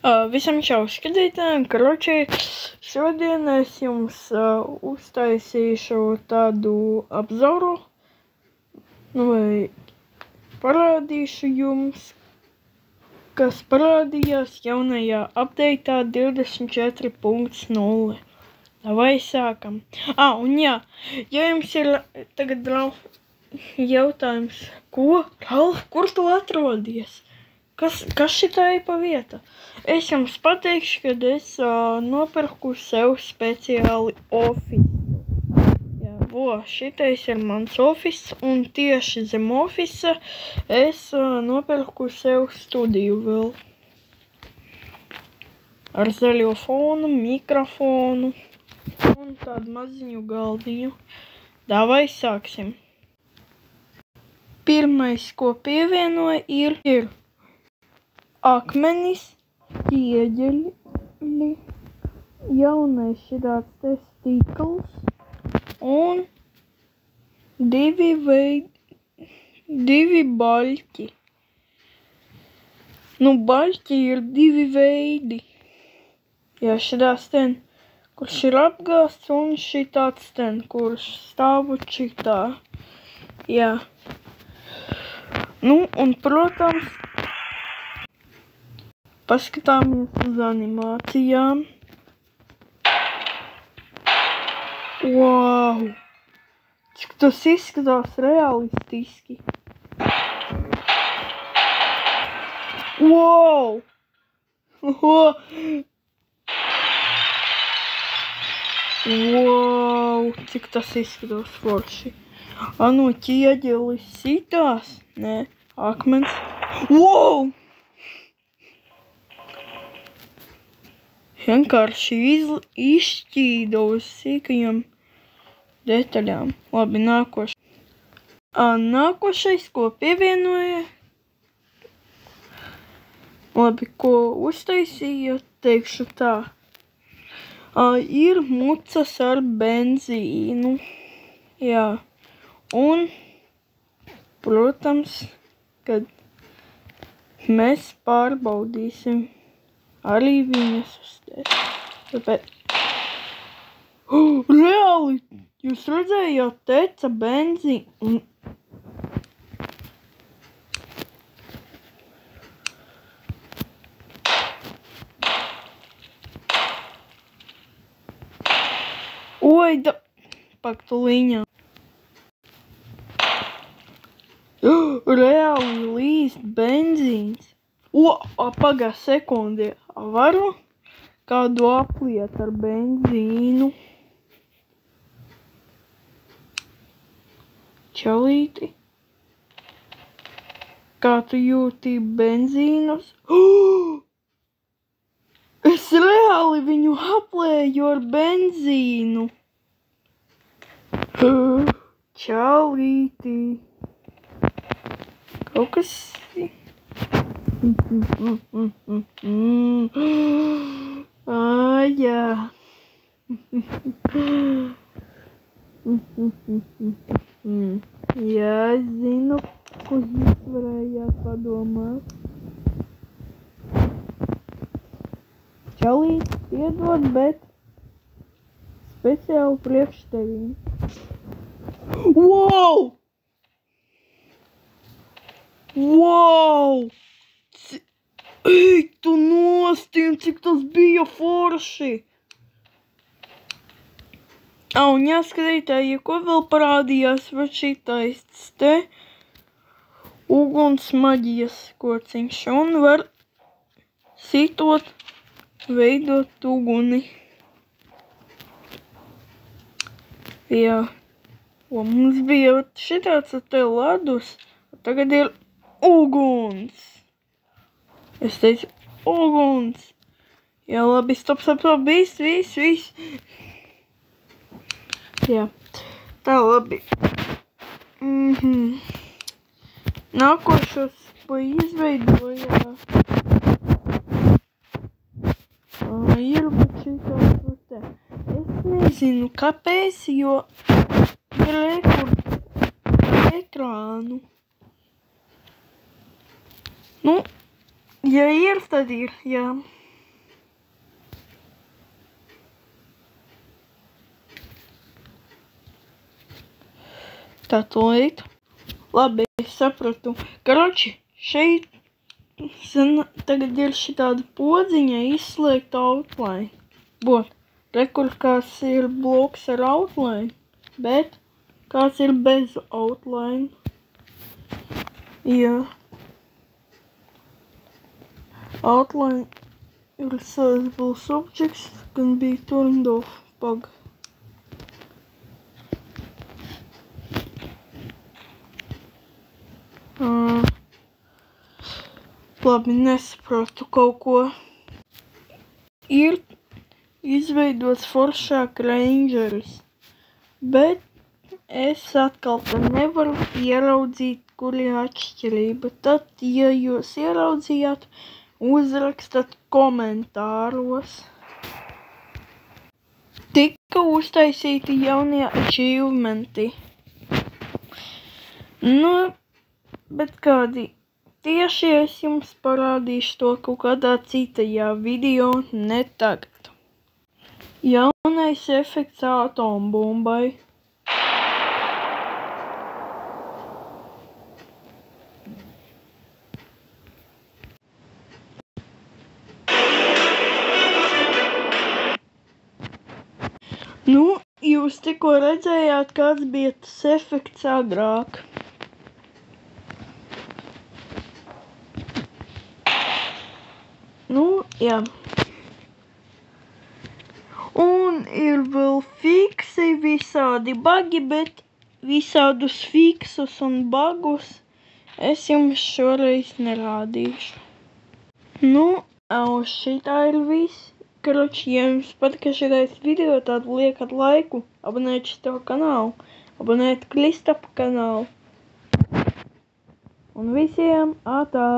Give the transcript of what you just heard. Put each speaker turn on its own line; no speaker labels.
Visam čau skatītājiem, šodien es jums uztaisīšu tādu apzoru, vai parādīšu jums, kas parādījās jaunajā updateā 24.0. Vai sākam. Un jā, ja jums ir tagad jautājums, Ralf, kur tu atrodies? Kas šitā ir pa vieta? Es jums pateikšu, kad es nopirku sev speciāli ofisu. Jā, šitais ir mans ofis, un tieši zem ofisa es nopirku sev studiju vēl. Ar zaļo fonu, mikrofonu un tādu maziņu galdiņu. Davai sāksim. Pirmais, ko pievienoja, ir akmenis, ķieģeļi, jaunais šitās te stikls un divi baļķi. Baļķi ir divi veidi. Jā, šitās ten, kurš ir apgāsts, un šitāds ten, kurš stāvu šitā. Jā. Un, protams, paskatāmies uz animācijām. Wow! Cik tas izskatās realistiski. Wow! Wow! Cik tas izskatās forši. Ķieģelis sitās? Nē, akmens. Wow! Vienkārši izšķīda uz sīkajām detaļām. Labi, nākošais. Nākošais, ko pievienoja, ko uztaisīja, teikšu tā, ir mucas ar benzīnu. Jā, un, protams, kad mēs pārbaudīsim arī viņas uztēs. Reāli, jūs redzējāt, teca benzīnu. Paktuliņā. Reāli līst benzīns. Pagā sekundi. Varu kādu apliet ar benzīnu. Čalīti. Kā tu jūti benzīnus? Es reāli viņu aplēju ar benzīnu. Čalīti. Kaut kas... Jā. Jā, es zinu, ko jūs varējāt padomāt. Čalīt, piedod, bet speciāli priekš tevīm. Wow! Wow! Ej, tu nostīm, cik tas bija forši! Un jāskatītāji, ko vēl parādījās, vai šitais te uguns maģijas kociņš, un var sitot, veidot uguni. Jā, mums bija šitāds te ledus, tagad ir uguns. Es teicu, uguns. Jā, labi, stop, viss. Jā, tā labi. Nākošos, ko izveidojā, ir šitās te. Es nezinu, kāpēc, jo ir ekrānu. Ja ir, tad ir, jā. Statulīt. Labi, es sapratu. Karoči, šeit tagad ir šitāda podziņa izslēgta outline. Bot, rekur kāds ir bloks ar outline, bet kāds ir bez outline. Jā. Outline ir selectable subjects, can be turned off. Pag. Labi, nesaprotu kaut ko. Ir izveidots foršāk rangeris, bet es atkal te nevaru ieraudzīt, kur ir atšķirība. Tad, ja jūs ieraudzījāt, uzrakstat komentāros. Tika uztaisīti jaunie achievementi. Nu, bet kādi tieši es jums parādīšu to kaut kādā citajā video, ne tagad. Jaunais efekts atombumbai. Nu, jūs tikko redzējāt, kāds bija tas efekts agrāk. Nu, jā. Un ir vēl fiksi visādi bagi, bet visādus fiksus un bagus es jums šoreiz nerādīšu. Nu, šitā ir viss. Karoči, ja jums patika šitais video, tad liekat laiku, abonēt šito kanālu, abonēt Kristapa kanālu. Un visiem atā!